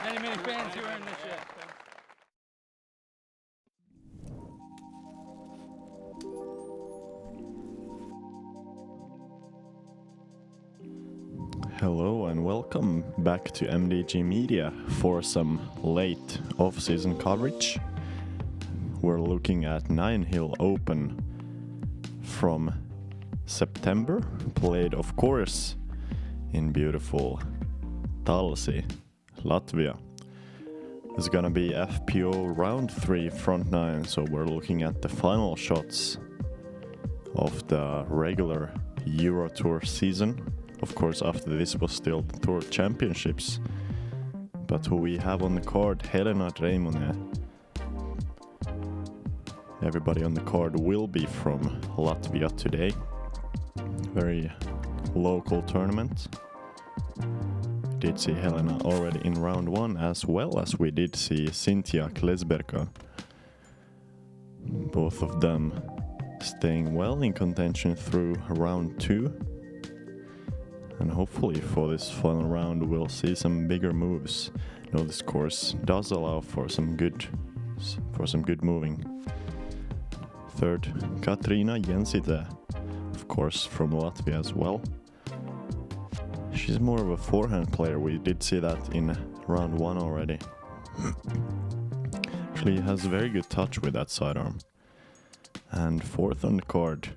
Many fans here in the chat. Hello and welcome back to MDG Media for some late off-season coverage. We're looking at Nine Hill Open from September, played of course in beautiful Talsi, Latvia. It's gonna be FPO round 3 front 9, so we're looking at the final shots of the regular Euro Tour season. Of course, after this was still the Tour Championships. But who we have on the card, Helena, Dreimane. Everybody on the card will be from Latvia today. Very local tournament. We did see Helena already in round 1, as well as we did see Sintija, Klezberga. Both of them staying well in contention through round 2. And hopefully for this final round we'll see some bigger moves. No, this course does allow for some good moving. Third, Katrina, Jencite, of course from Latvia as well. She's more of a forehand player, we did see that in round 1 already. Actually has very good touch with that sidearm. And fourth on the card,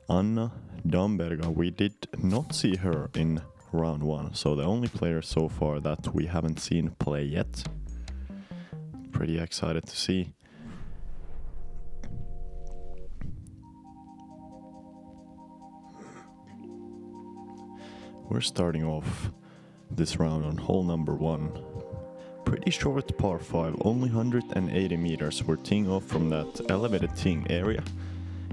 Anna Damberga. We did not see her in round 1, so the only player so far that we haven't seen play yet. Pretty excited to see. We're starting off this round on hole number 1. Pretty short par 5, only 180 meters. We're teeing off from that elevated teeing area.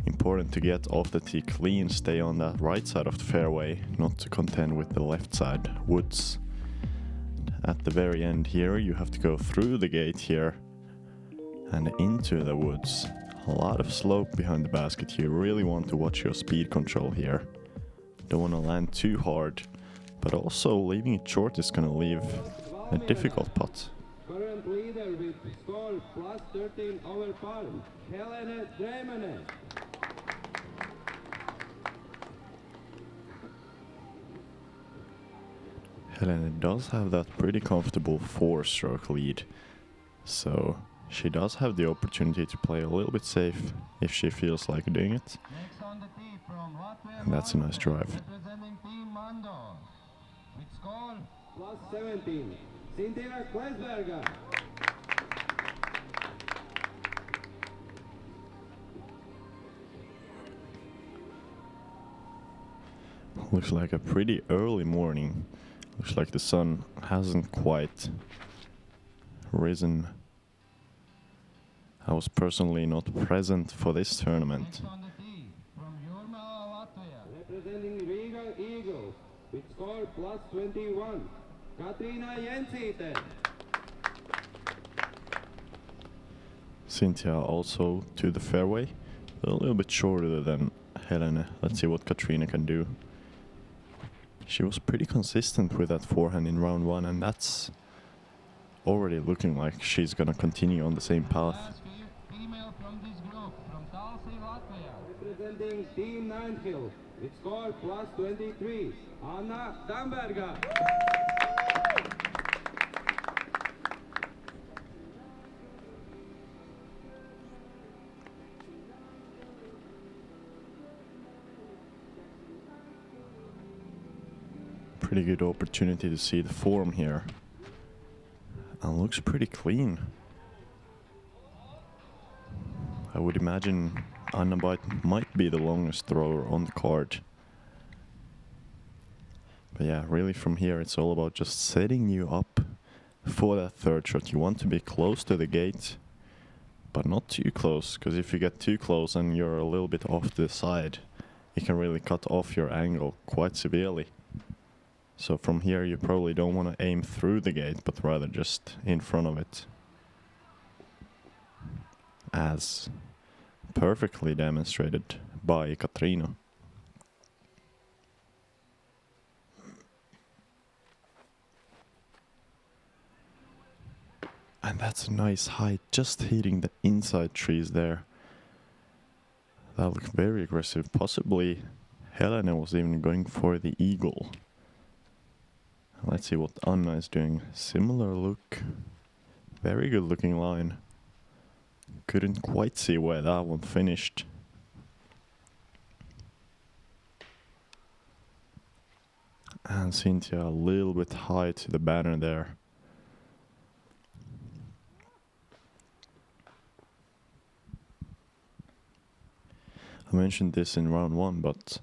Important to get off the tee clean, stay on that right side of the fairway, not to contend with the left side woods. At the very end here, you have to go through the gate here and into the woods. A lot of slope behind the basket. You really want to watch your speed control here. Don't want to land too hard, but also leaving it short is going to leave a difficult putt. Current leader with score plus 13 over par, Helena Dreimane. Helena does have that pretty comfortable 4-stroke lead, so she does have the opportunity to play a little bit safe if she feels like doing it. And that's a nice drive. Representing Team Mando with score plus 17, Sintija, Klezberga. Looks like a pretty early morning. Looks like the sun hasn't quite risen. I was personally not present for this tournament. Representing Riga Eagles with score plus 21, Katrina Jencite. Sintija also to the fairway, a little bit shorter than Helena. Let's see what Katrina can do. She was pretty consistent with that forehand in round 1, and that's already looking like she's gonna continue on the same path. Female from this group, from Talsi, Latvia. Representing Team Nine Hill with score plus 23, Anna Damberga. Pretty good opportunity to see the form here. And looks pretty clean. I would imagine Anna might be the longest thrower on the card. But yeah, really from here it's all about just setting you up for that third shot. You want to be close to the gate, but not too close, because if you get too close and you're a little bit off to the side, it can really cut off your angle quite severely. So from here you probably don't want to aim through the gate, but rather just in front of it. As perfectly demonstrated by Katrina. And that's a nice height, just hitting the inside trees there. That looked very aggressive. Possibly Helena was even going for the eagle. Let's see what Anna is doing. Similar look. Very good looking line. Couldn't quite see where that one finished. And Sintija a little bit high to the banner there. I mentioned this in round 1, but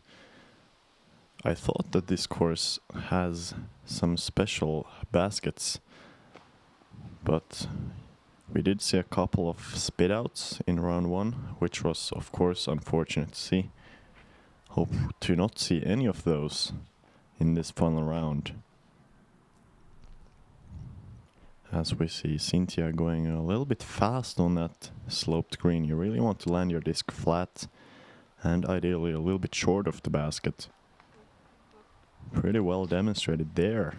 I thought that this course has some special baskets. But we did see a couple of spit outs in round 1, which was of course unfortunate to see. Hope to not see any of those in this final round. As we see Sintija going a little bit fast on that sloped green. You really want to land your disc flat and ideally a little bit short of the basket. Pretty well demonstrated there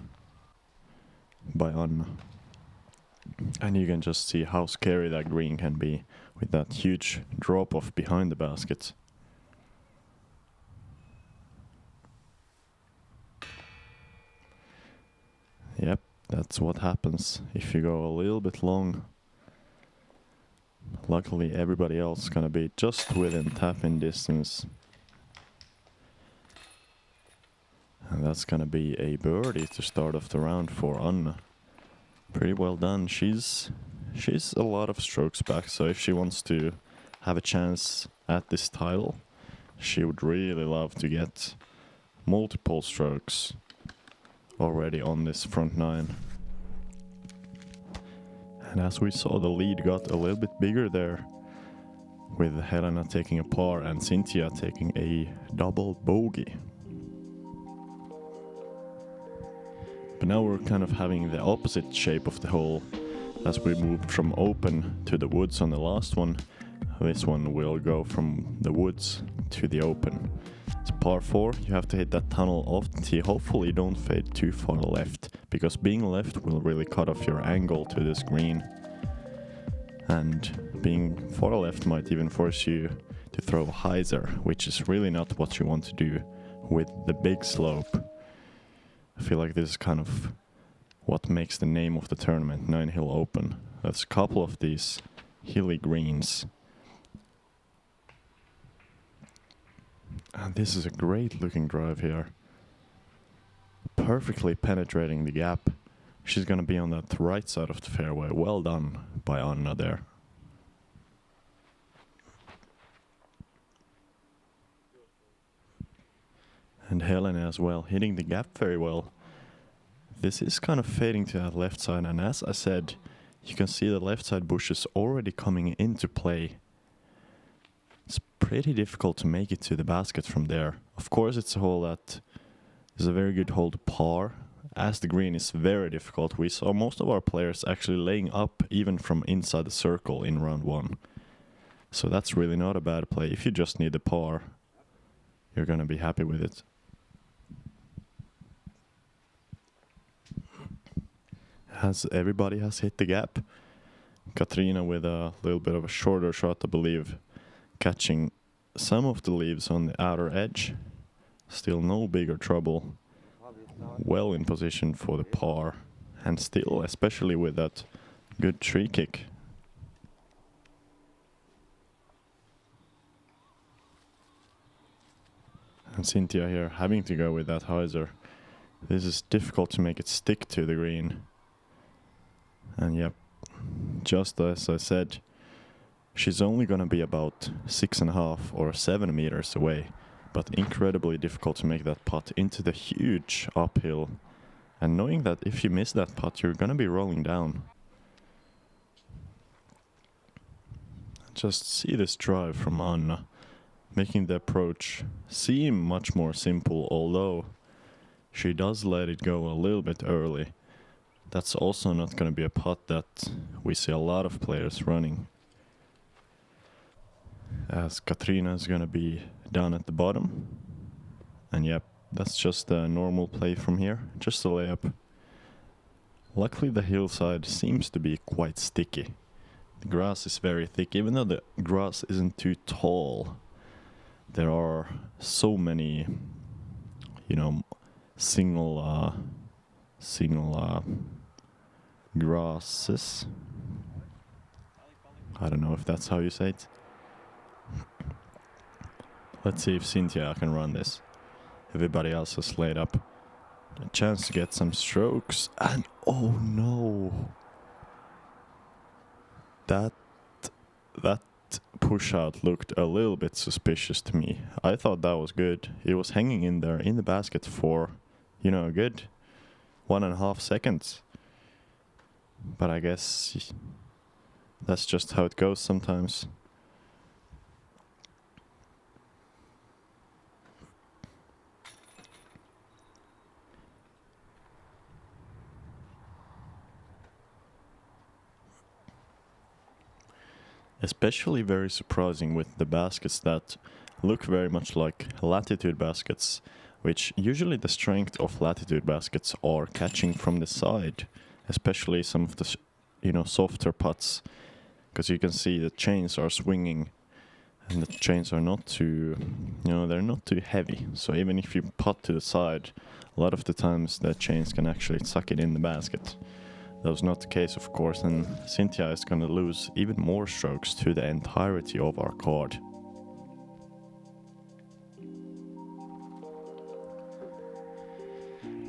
by Anna. And you can just see how scary that green can be with that huge drop off behind the basket. Yep, that's what happens if you go a little bit long. Luckily everybody else is gonna be just within tap-in distance. And that's gonna be a birdie to start off the round for Anna. Pretty well done. She's a lot of strokes back, so if she wants to have a chance at this title, she would really love to get multiple strokes already on this front nine. And as we saw, the lead got a little bit bigger there, with Helena taking a par and Sintija taking a double bogey. But now we're kind of having the opposite shape of the hole. As we moved from open to the woods on the last one, this one will go from the woods to the open. It's par 4, you have to hit that tunnel off the tee. Hopefully you don't fade too far left, because being left will really cut off your angle to this green. And being far left might even force you to throw a hyzer, which is really not what you want to do with the big slope. I feel like this is kind of what makes the name of the tournament, Nine Hill Open. There's a couple of these hilly greens. And this is a great looking drive here. Perfectly penetrating the gap. She's gonna be on that right side of the fairway. Well done by Anna there. And Helena as well, hitting the gap very well. This is kind of fading to that left side, and as I said, you can see the left side bushes already coming into play. It's pretty difficult to make it to the basket from there. Of course, it's a hole that is a very good hole to par, as the green is very difficult. We saw most of our players actually laying up even from inside the circle in round 1. So that's really not a bad play. If you just need the par, you're gonna be happy with it. As everybody has hit the gap. Katrina with a little bit of a shorter shot, I believe, catching some of the leaves on the outer edge. Still no bigger trouble. Well in position for the par. And still, especially with that good tree kick. And Sintija here having to go with that hyzer. This is difficult to make it stick to the green. And yep, just as I said, she's only gonna be about 6.5 or 7 meters away, but incredibly difficult to make that putt into the huge uphill. And knowing that if you miss that putt, you're gonna be rolling down. Just see this drive from Anna, making the approach seem much more simple, although she does let it go a little bit early. That's also not going to be a putt that we see a lot of players running. As Katrina is going to be down at the bottom. And yep, that's just a normal play from here. Just a layup. Luckily the hillside seems to be quite sticky. The grass is very thick, even though the grass isn't too tall. There are so many, single grasses. I don't know if that's how you say it. Let's see if Sintija can run this. Everybody else has laid up a chance to get some strokes, and oh no! That push out looked a little bit suspicious to me. I thought that was good. It was hanging in there in the basket for, a good 1.5 seconds. But I guess that's just how it goes sometimes. Especially very surprising with the baskets that look very much like latitude baskets, which usually the strength of latitude baskets are catching from the side, especially some of the softer putts, because you can see the chains are swinging and the chains are not too they're not too heavy, so even if you putt to the side, a lot of the times the chains can actually suck it in the basket. That was not the case, of course, and Sintija is going to lose even more strokes to the entirety of our card.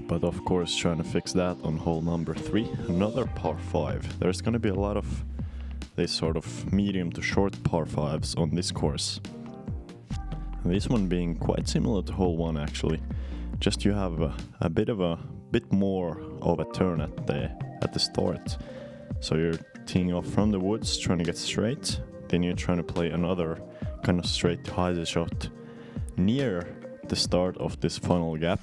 But of course, trying to fix that on hole number 3, another par 5. There's going to be a lot of this sort of medium to short par 5s on this course. And this one being quite similar to hole 1 actually. Just you have a bit more of a turn at the start. So you're teeing off from the woods, trying to get straight. Then you're trying to play another kind of straight to hyzer shot near the start of this funnel gap.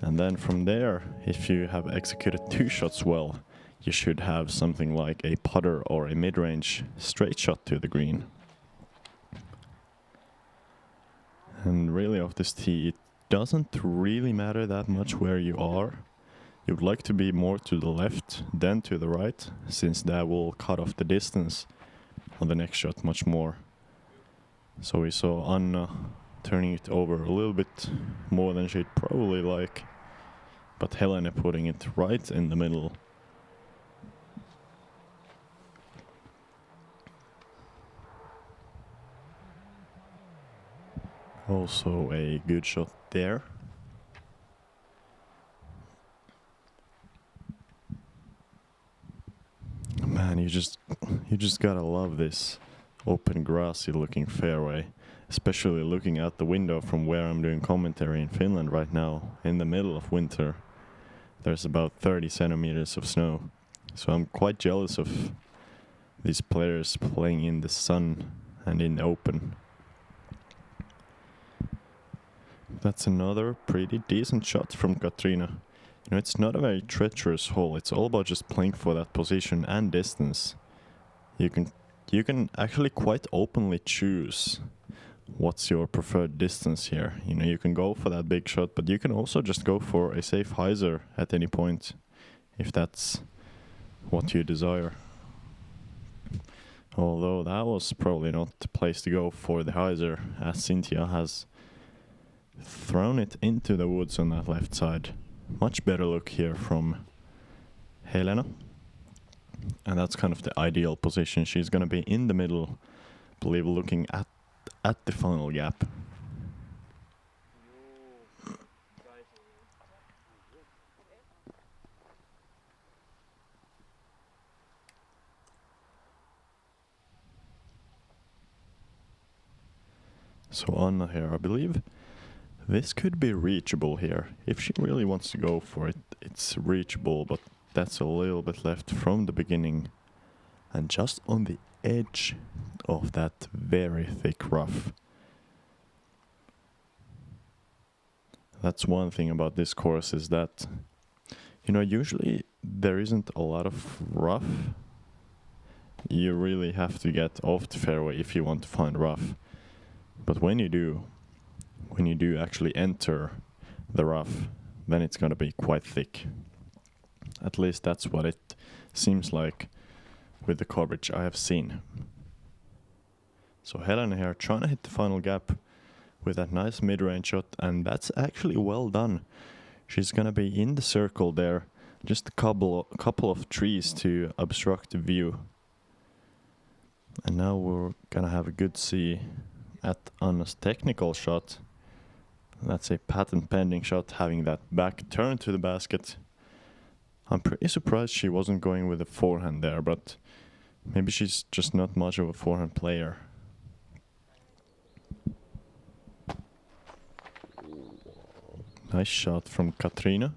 And then from there, if you have executed 2 shots well, you should have something like a putter or a mid-range straight shot to the green. And really off this tee, it doesn't really matter that much where you are. You would like to be more to the left than to the right, since that will cut off the distance on the next shot much more. So we saw Anna turning it over a little bit more than she'd probably like, but Helena putting it right in the middle. Also a good shot there. Man, you just gotta love this open grassy looking fairway, especially looking out the window from where I'm doing commentary in Finland right now, in the middle of winter. There's about 30 centimeters of snow, so I'm quite jealous of these players playing in the sun and in the open. That's another pretty decent shot from Katrina. It's not a very treacherous hole. It's all about just playing for that position and distance. You can actually quite openly choose what's your preferred distance here. You can go for that big shot, but you can also just go for a safe hyzer at any point, if that's what you desire. Although that was probably not the place to go for the hyzer, as Sintija has thrown it into the woods on that left side. Much better look here from Helena. And that's kind of the ideal position. She's going to be in the middle, I believe, looking at the funnel gap. So Anna here, I believe this could be reachable here. If she really wants to go for it, it's reachable, but that's a little bit left from the beginning. And just on the edge of that very thick rough. That's one thing about this course, is that, usually there isn't a lot of rough. You really have to get off the fairway if you want to find rough. But when you do actually enter the rough, then it's going to be quite thick. At least that's what it seems like with the coverage I have seen. So Helena here trying to hit the final gap with that nice mid-range shot, and that's actually well done. She's gonna be in the circle there, just a couple of trees to obstruct the view. And now we're gonna have a good see at Anna's technical shot. That's a patent pending shot, having that back turn to the basket. I'm pretty surprised she wasn't going with a forehand there, but maybe she's just not much of a forehand player. Nice shot from Katrina.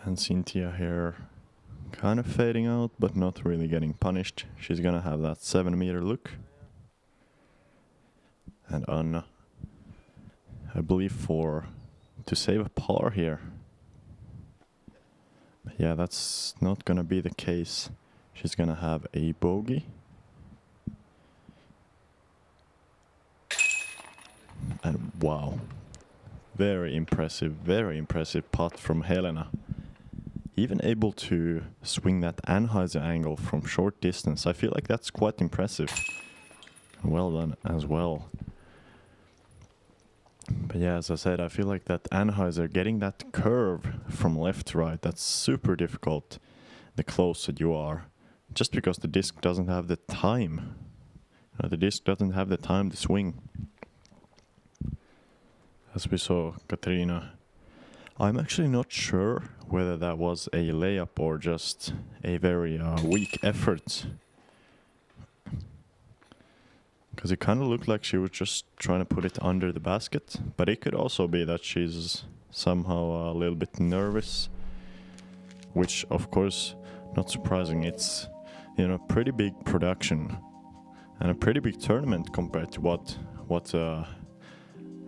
And Sintija here kind of fading out, but not really getting punished. She's gonna have that 7-meter look. And Anna, I believe to save a par here. But yeah, that's not gonna be the case. She's gonna have a bogey. And wow, very impressive putt from Helena. Even able to swing that Anheuser angle from short distance. I feel like that's quite impressive. Well done as well. But yeah, as I said, I feel like that Anheuser, getting that curve from left to right, that's super difficult the closer you are. Just because the disc doesn't have the time. The disc doesn't have the time to swing. As we saw Katrina. I'm actually not sure whether that was a layup or just a very weak effort. Because it kind of looked like she was just trying to put it under the basket. But it could also be that she's somehow a little bit nervous. Which, of course, not surprising. It's, pretty big production. And a pretty big tournament compared to what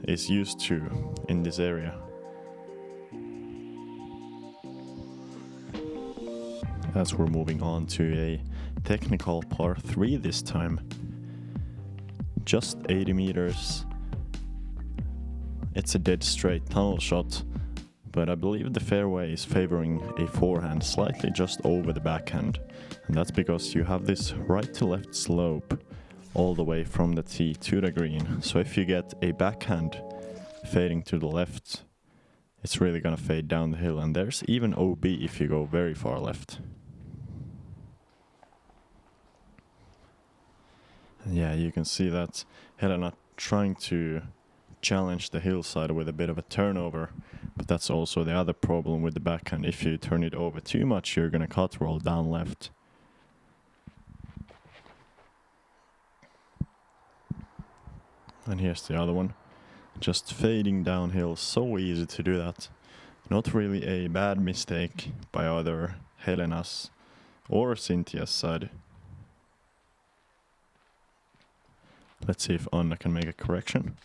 is used to in this area. As we're moving on to a technical par 3 this time. Just 80 meters. It's a dead straight tunnel shot, but I believe the fairway is favoring a forehand slightly just over the backhand. And that's because you have this right to left slope all the way from the tee to the green. So if you get a backhand fading to the left, it's really gonna fade down the hill. And there's even OB if you go very far left. Yeah, you can see that Helena trying to challenge the hillside with a bit of a turnover, but that's also the other problem with the backhand. If you turn it over too much, you're gonna cut roll down left. And here's the other one. Just fading downhill, so easy to do that. Not really a bad mistake by either Helena's or Sintija's side. Let's see if Anna can make a correction.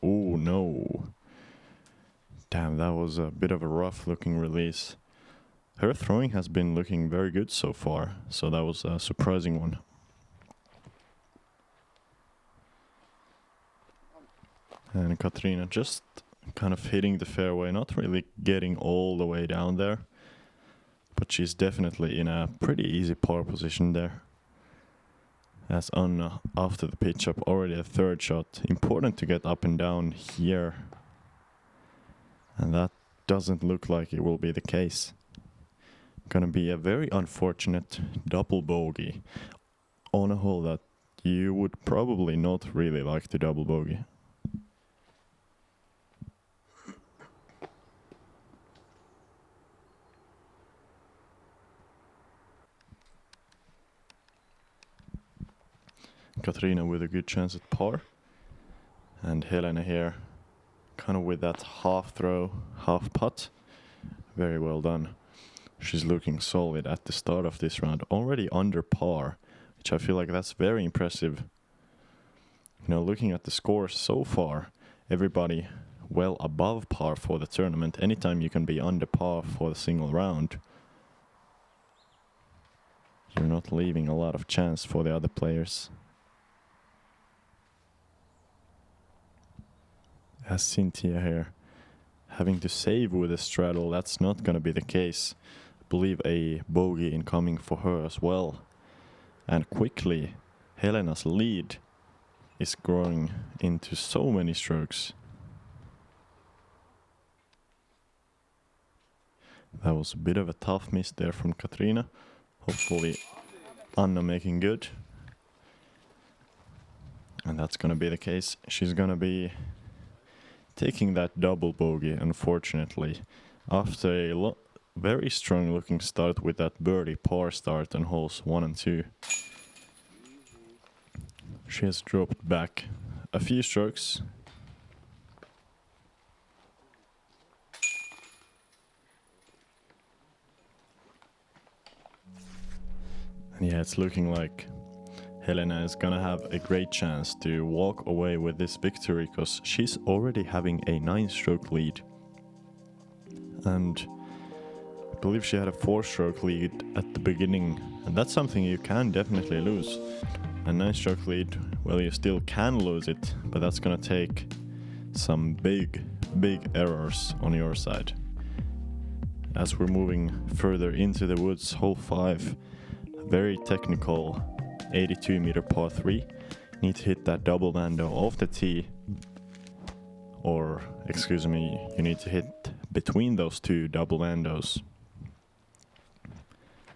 Oh no. Damn, that was a bit of a rough looking release. Her throwing has been looking very good so far, so that was a surprising one. And Katrina just kind of hitting the fairway, not really getting all the way down there, but she's definitely in a pretty easy par position there. As Anna, after the pitch up, already a third shot. Important to get up and down here. And that doesn't look like it will be the case. Gonna be a very unfortunate double bogey on a hole that you would probably not really like to double bogey. Katrina with a good chance at par. And Helena here, kind of with that half throw, half putt. Very well done. She's looking solid at the start of this round, already under par, which I feel like that's very impressive. Looking at the scores so far, everybody well above par for the tournament. Anytime you can be under par for the single round, you're not leaving a lot of chance for the other players. As Sintija here, having to save with a straddle, that's not gonna be the case. I believe a bogey incoming for her as well. And quickly, Helena's lead is growing into so many strokes. That was a bit of a tough miss there from Katrina. Hopefully Anna making good. And that's gonna be the case. She's gonna be taking that double bogey, unfortunately. After a very strong looking start with that birdie par start on holes 1 and 2. She has dropped back a few strokes. And yeah, it's looking like Helena is gonna have a great chance to walk away with this victory, because she's already having a 9-stroke lead. And I believe she had a 4-stroke lead at the beginning, and that's something you can definitely lose. A 9-stroke lead, well, you still can lose it, but that's gonna take some big errors on your side. As we're moving further into the woods, hole 5, very technical 82-meter par 3. Need to hit that double bando off the tee, or excuse me, you need to hit between those two double bandos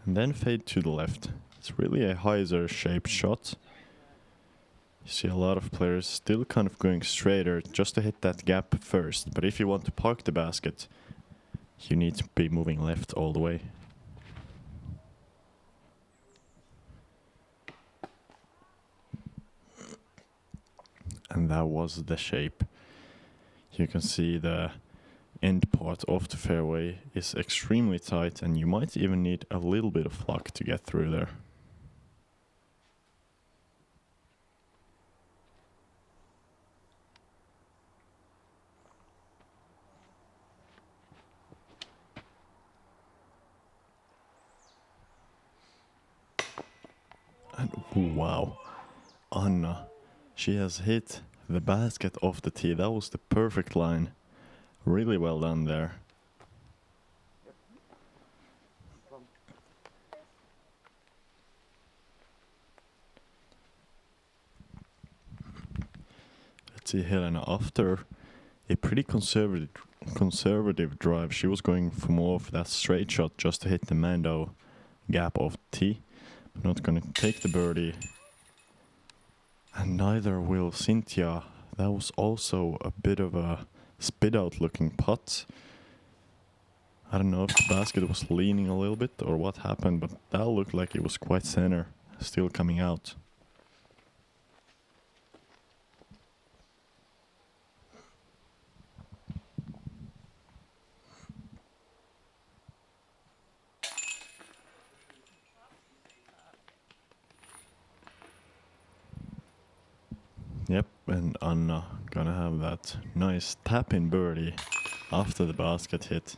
and then fade to the left. It's really a hyzer shaped shot. You see a lot of players still kind of going straighter just to hit that gap first, but if you want to park the basket, you need to be moving left all the way. And that was the shape. You can see the end part of the fairway is extremely tight, and you might even need a little bit of luck to get through there. And wow, Anna, she has hit the basket off the tee. That was the perfect line. Really well done there. Let's see Helena, after a pretty conservative drive, she was going for more of that straight shot just to hit the Mando gap of the tee. Not gonna take the birdie. And neither will Sintija. That was also a bit of a spit out looking putt. I don't know if the basket was leaning a little bit or what happened, but that looked like it was quite center, still coming out. Yep, and Anna gonna have that nice tap-in birdie after the basket hit.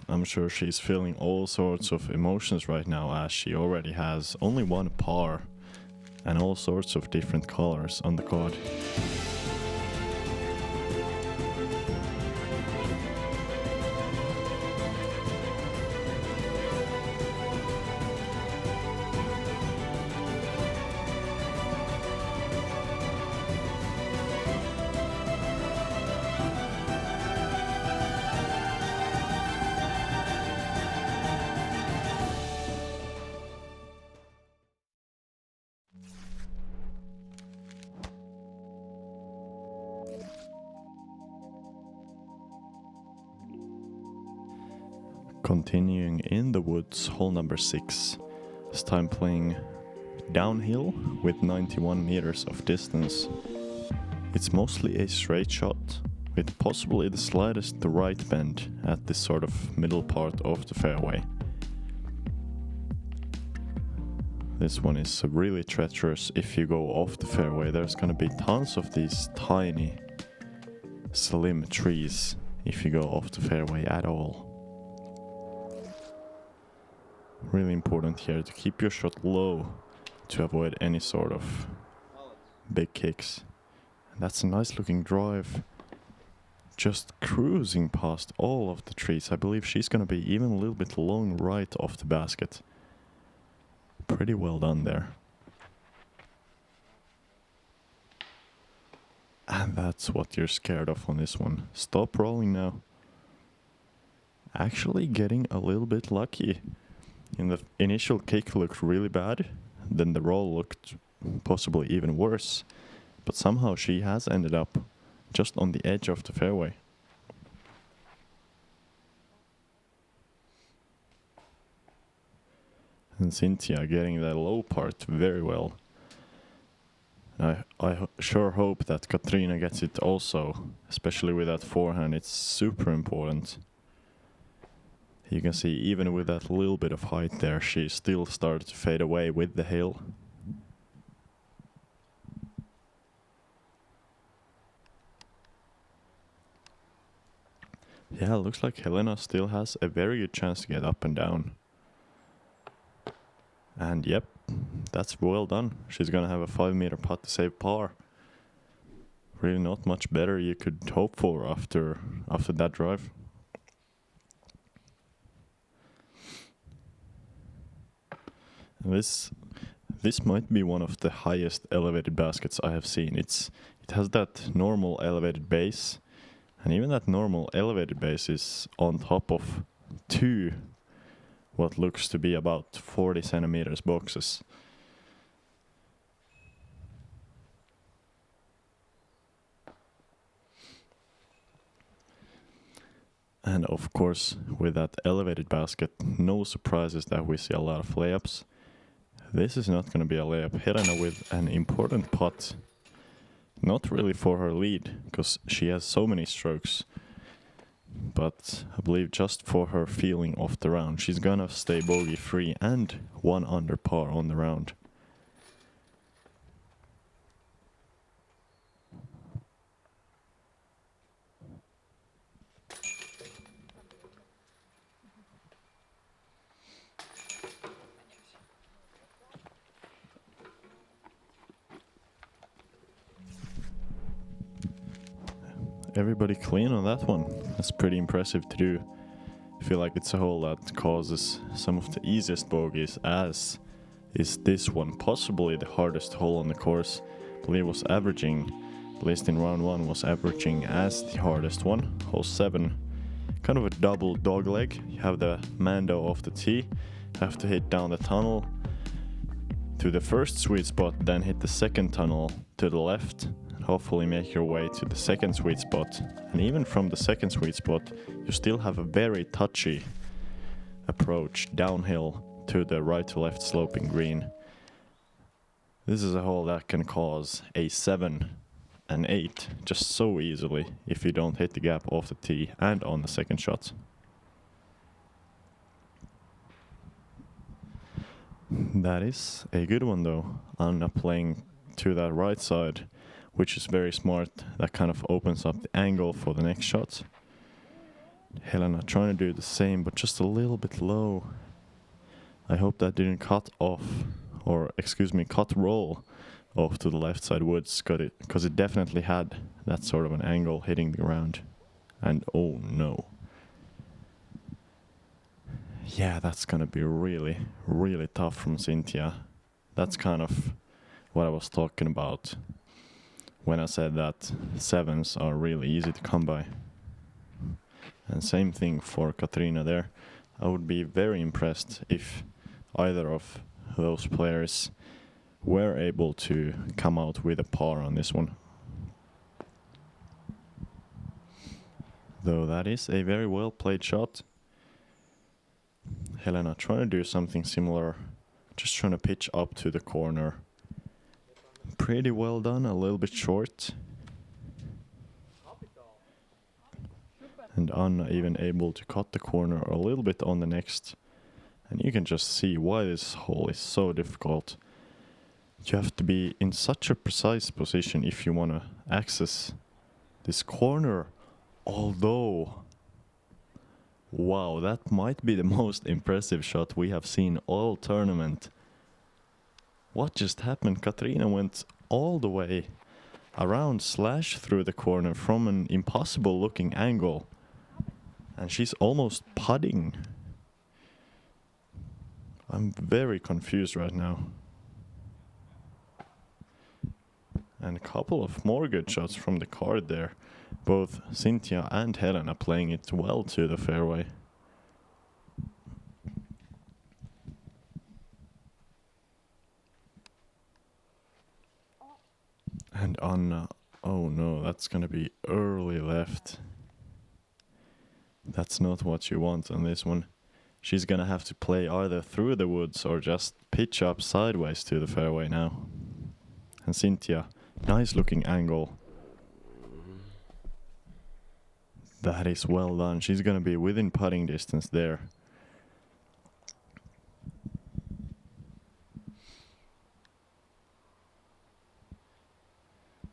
I'm sure she's feeling all sorts of emotions right now, as she already has only one par and all sorts of different colors on the card. Continuing in the woods, hole number 6. This time playing downhill with 91 meters of distance. It's mostly a straight shot, with possibly the slightest right bend at this sort of middle part of the fairway. This one is really treacherous. If you go off the fairway, there's gonna be tons of these tiny, slim trees if you go off the fairway at all. Really important here to keep your shot low to avoid any sort of big kicks. And that's a nice looking drive. Just cruising past all of the trees. I believe she's gonna be even a little bit long right off the basket. Pretty well done there. And that's what you're scared of on this one. Stop rolling now. Actually getting a little bit lucky. In the initial kick looked really bad, then the roll looked possibly even worse. But somehow she has ended up just on the edge of the fairway. And Sintija getting that low part very well. I sure hope that Katrina gets it also, especially with that forehand. It's super important. You can see even with that little bit of height there, she still started to fade away with the hail. Yeah, looks like Helena still has a very good chance to get up and down. And yep, that's well done. She's gonna have a 5-meter putt to save par. Really not much better you could hope for after that drive. This might be one of the highest elevated baskets I have seen. It has that normal elevated base, and even that normal elevated base is on top of two what looks to be about 40 centimeters boxes. And of course, with that elevated basket, no surprises that we see a lot of layups. This is not going to be a layup. Helena with an important putt. Not really for her lead, because she has so many strokes. But I believe just for her feeling of the round. She's gonna stay bogey free and 1 under par on the round. Everybody clean on that one. That's pretty impressive to do. I feel like it's a hole that causes some of the easiest bogeys, as is this one, possibly the hardest hole on the course. I believe was averaging, at least in round 1, was averaging as the hardest one. Hole 7, kind of a double dog leg. You have the Mando off the tee, have to hit down the tunnel to the first sweet spot, then hit the second tunnel to the left, hopefully make your way to the second sweet spot. And even from the second sweet spot, you still have a very touchy approach downhill to the right to left sloping green. This is a hole that can cause a 7 and 8 just so easily if you don't hit the gap off the tee and on the second shot. That is a good one though. Anna playing to that right side, which is very smart. That kind of opens up the angle for the next shot. Helena trying to do the same, but just a little bit low. I hope that didn't cut off, or excuse me, cut roll off to the left side woods, because it definitely had that sort of an angle hitting the ground. And oh no. Yeah, that's gonna be really, really tough from Sintija. That's kind of what I was talking about when I said that 7s are really easy to come by. And same thing for Katrina there. I would be very impressed if either of those players were able to come out with a par on this one. Though that is a very well played shot. Helena trying to do something similar, just trying to pitch up to the corner. Pretty well done, a little bit short. And Anna even able to cut the corner a little bit on the next. And you can just see why this hole is so difficult. You have to be in such a precise position if you want to access this corner. Although Wow, that might be the most impressive shot we have seen all tournament. What just happened? Katrina went all the way around slash through the corner from an impossible looking angle. And she's almost putting. I'm very confused right now. And a couple of more good shots from the card there. Both Sintija and Helena playing it well to the fairway. And Anna, oh no, that's gonna be early left. That's not what you want on this one. She's gonna have to play either through the woods or just pitch up sideways to the fairway now. And Sintija, nice looking angle. That is well done. She's gonna be within putting distance there.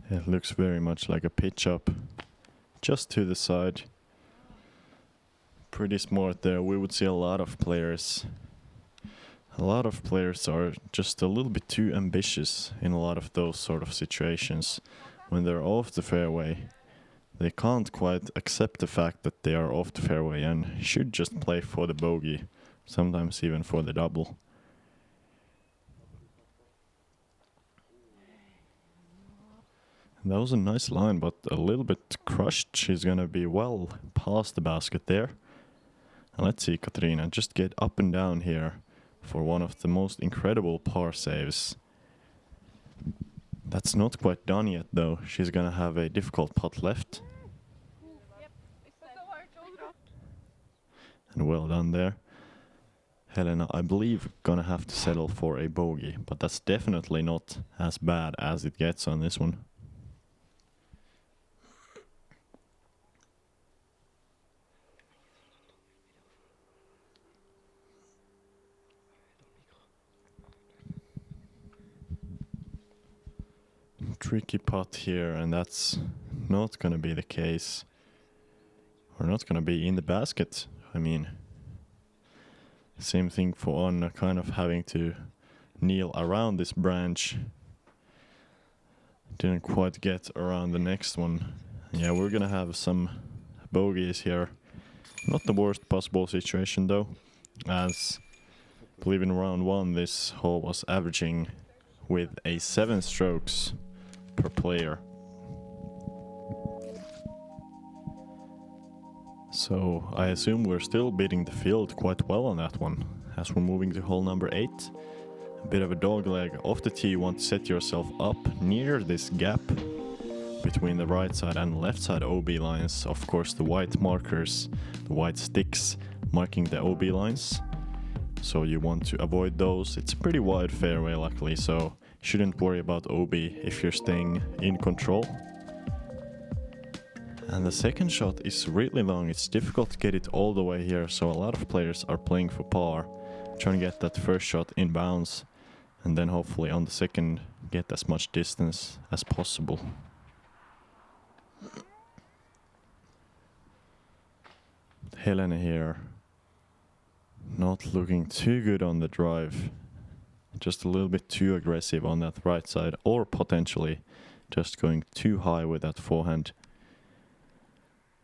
It looks very much like a pitch up, just to the side. Pretty smart there. We would see a lot of players. A lot of players are just a little bit too ambitious in a lot of those sort of situations. When they're off the fairway, they can't quite accept the fact that they are off the fairway and should just play for the bogey, sometimes even for the double. That was a nice line, but a little bit crushed. She's gonna be well past the basket there. And let's see Katrina just get up and down here for one of the most incredible par saves. That's not quite done yet though. She's gonna have a difficult putt left. And well done there. Helena, I believe, gonna have to settle for a bogey, but that's definitely not as bad as it gets on this one. Tricky putt here, and that's not gonna be the case. Or not gonna be in the basket. I mean, same thing for Anna, kind of having to kneel around this branch. Didn't quite get around the next one. Yeah, we're gonna have some bogeys here. Not the worst possible situation though, as I believe in round 1 this hole was averaging with a 7 strokes per player. So I assume we're still beating the field quite well on that one, as we're moving to hole number 8. A bit of a dog leg off the tee. You want to set yourself up near this gap between the right side and left side OB lines. Of course the white markers, the white sticks marking the OB lines. So you want to avoid those. It's a pretty wide fairway luckily, so shouldn't worry about OB if you're staying in control. And the second shot is really long. It's difficult to get it all the way here, so a lot of players are playing for par, trying to get that first shot in bounds, and then hopefully on the second get as much distance as possible. Helena here, not looking too good on the drive. Just a little bit too aggressive on that right side, or potentially just going too high with that forehand.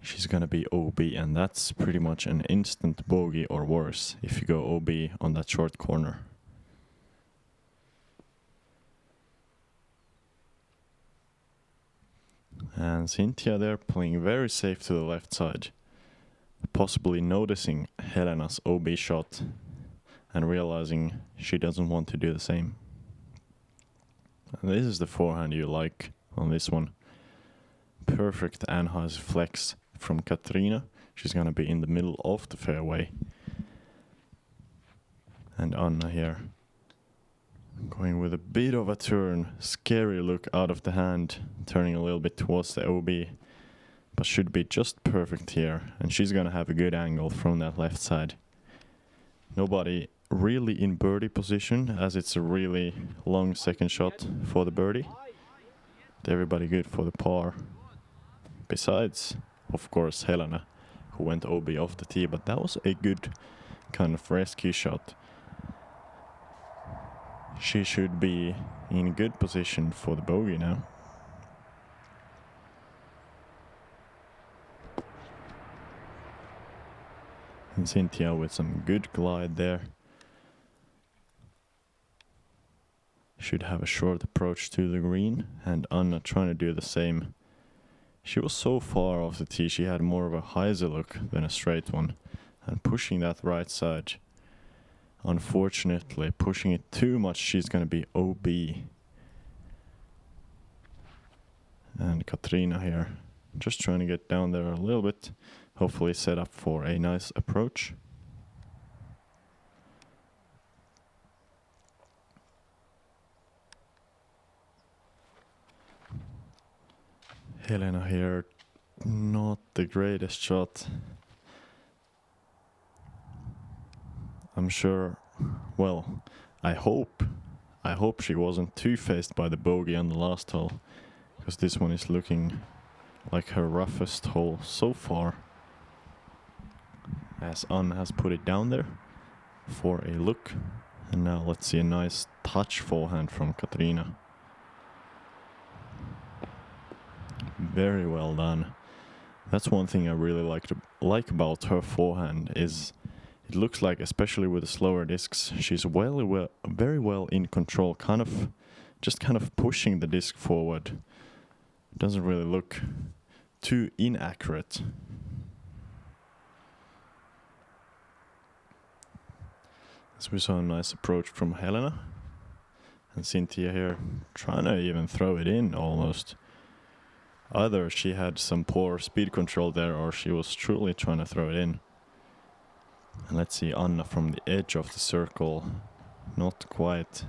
She's gonna be OB, and that's pretty much an instant bogey or worse if you go OB on that short corner. And Sintija there playing very safe to the left side, possibly noticing Helena's OB shot and realizing she doesn't want to do the same. And this is the forehand you like on this one. Perfect Anheuser flex from Katrina. She's gonna be in the middle of the fairway. And Anna here, going with a bit of a turn, scary look out of the hand, turning a little bit towards the OB, but should be just perfect here. And she's gonna have a good angle from that left side. Nobody really in birdie position, as it's a really long second shot for the birdie. Everybody good for the par. Besides, of course, Helena who went OB off the tee, but that was a good kind of rescue shot. She should be in good position for the bogey now. And Sintija with some good glide there. Should have a short approach to the green, and Anna trying to do the same. She was so far off the tee, she had more of a hyzer look than a straight one, and pushing that right side. Unfortunately, pushing it too much, she's gonna be OB. And Katrina here, just trying to get down there a little bit, hopefully set up for a nice approach. Helena here, not the greatest shot. I'm sure, well, I hope she wasn't too phased by the bogey on the last hole, because this one is looking like her roughest hole so far. As Anna has put it down there for a look, and now let's see a nice touch forehand from Katrina. Very well done. That's one thing I really like about her forehand is it looks like, especially with the slower discs, she's very well in control, kind of pushing the disc forward. Doesn't really look too inaccurate. As we saw a nice approach from Helena, and Sintija here trying to even throw it in almost. Either she had some poor speed control there, or she was truly trying to throw it in. And let's see Anna from the edge of the circle. Not quite.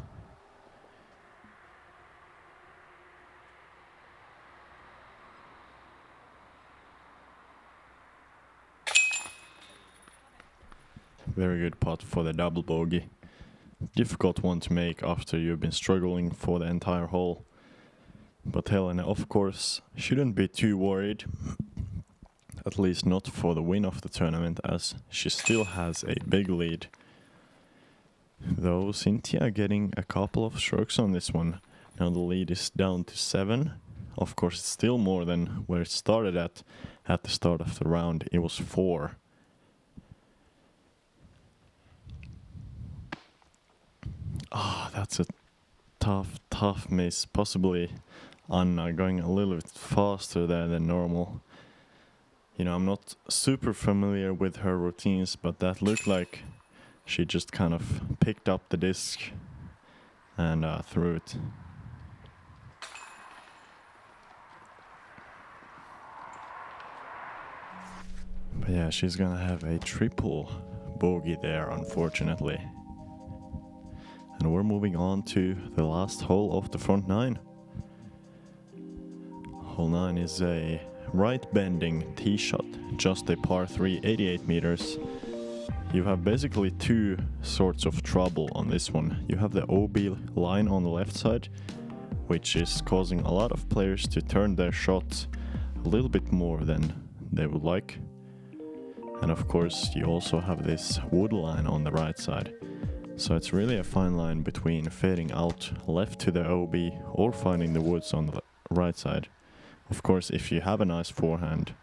Very good putt for the double bogey. Difficult one to make after you've been struggling for the entire hole. But Helena, of course, shouldn't be too worried. At least not for the win of the tournament, as she still has a big lead. Though Sintija getting a couple of strokes on this one. Now the lead is down to 7. Of course, it's still more than where it started at the start of the round. It was 4. That's a tough miss. Possibly Anna going a little bit faster there than normal. You know, I'm not super familiar with her routines, but that looked like she just kind of picked up the disc and threw it. But yeah, she's gonna have a triple bogey there, unfortunately. And we're moving on to the last hole of the front 9. Hole 9 is a right bending tee shot, just a par 3, 88 meters. You have basically 2 sorts of trouble on this one. You have the OB line on the left side, which is causing a lot of players to turn their shots a little bit more than they would like. And of course, you also have this wood line on the right side. So it's really a fine line between fading out left to the OB or finding the woods on the right side. Of course, if you have a nice forehand,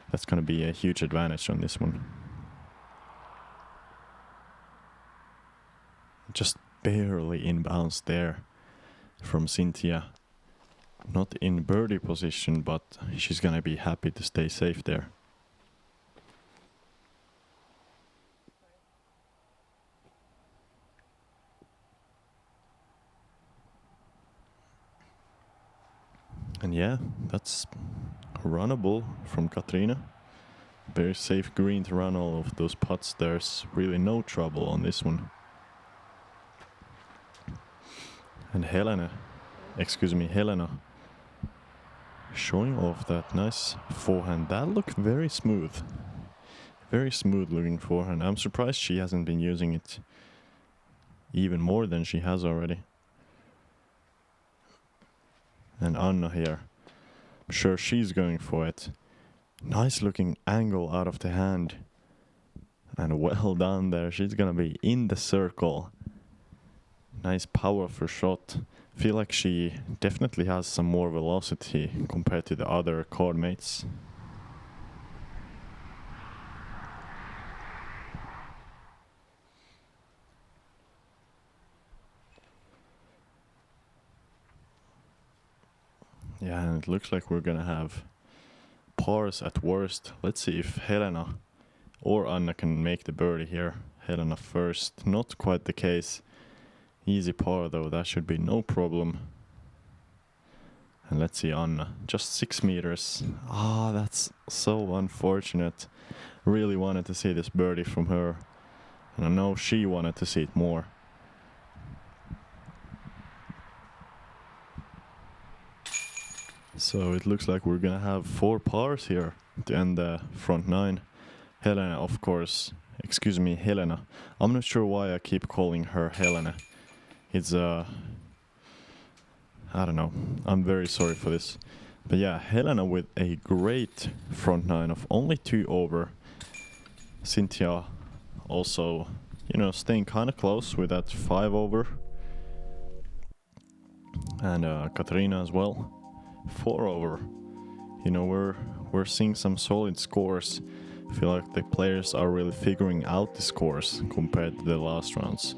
that's going to be a huge advantage on this one. Just barely inbounds there from Sintija. Not in birdie position, but she's going to be happy to stay safe there. And yeah, that's runnable from Katrina. Very safe green to run all of those putts. There's really no trouble on this one. And Helena, showing off that nice forehand. That looked very smooth. Very smooth looking forehand. I'm surprised she hasn't been using it even more than she has already. And Anna here, I'm sure she's going for it. Nice looking angle out of the hand. And well done there. She's gonna be in the circle. Nice powerful shot. Feel like she definitely has some more velocity compared to the other card mates. Yeah, and it looks like we're gonna have pars at worst. Let's see if Helena or Anna can make the birdie here. Helena first. Not quite the case. Easy par though, that should be no problem. And let's see Anna. Just 6 meters. Ah, that's so unfortunate. Really wanted to see this birdie from her. And I know she wanted to see it more. So it looks like we're gonna have 4 pars here to end the front 9. Helena, of course. Excuse me, Helena. I'm not sure why I keep calling her Helena. It's I don't know. I'm very sorry for this. But yeah, Helena with a great front 9 of only 2 over. Sintija also, you know, staying kind of close with that 5 over. And Katrina as well. 4 over. You know, we're seeing some solid scores. I feel like the players are really figuring out the scores compared to the last rounds.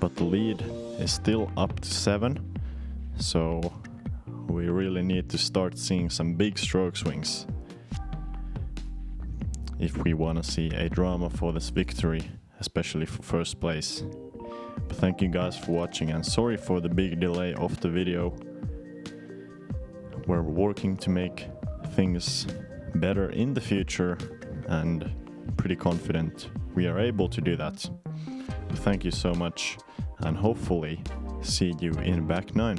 But the lead is still up to 7. So we really need to start seeing some big stroke swings if we want to see a drama for this victory, especially for first place. But thank you guys for watching, and sorry for the big delay of the video. We're working to make things better in the future, and pretty confident we are able to do that. But thank you so much, and hopefully see you in back 9.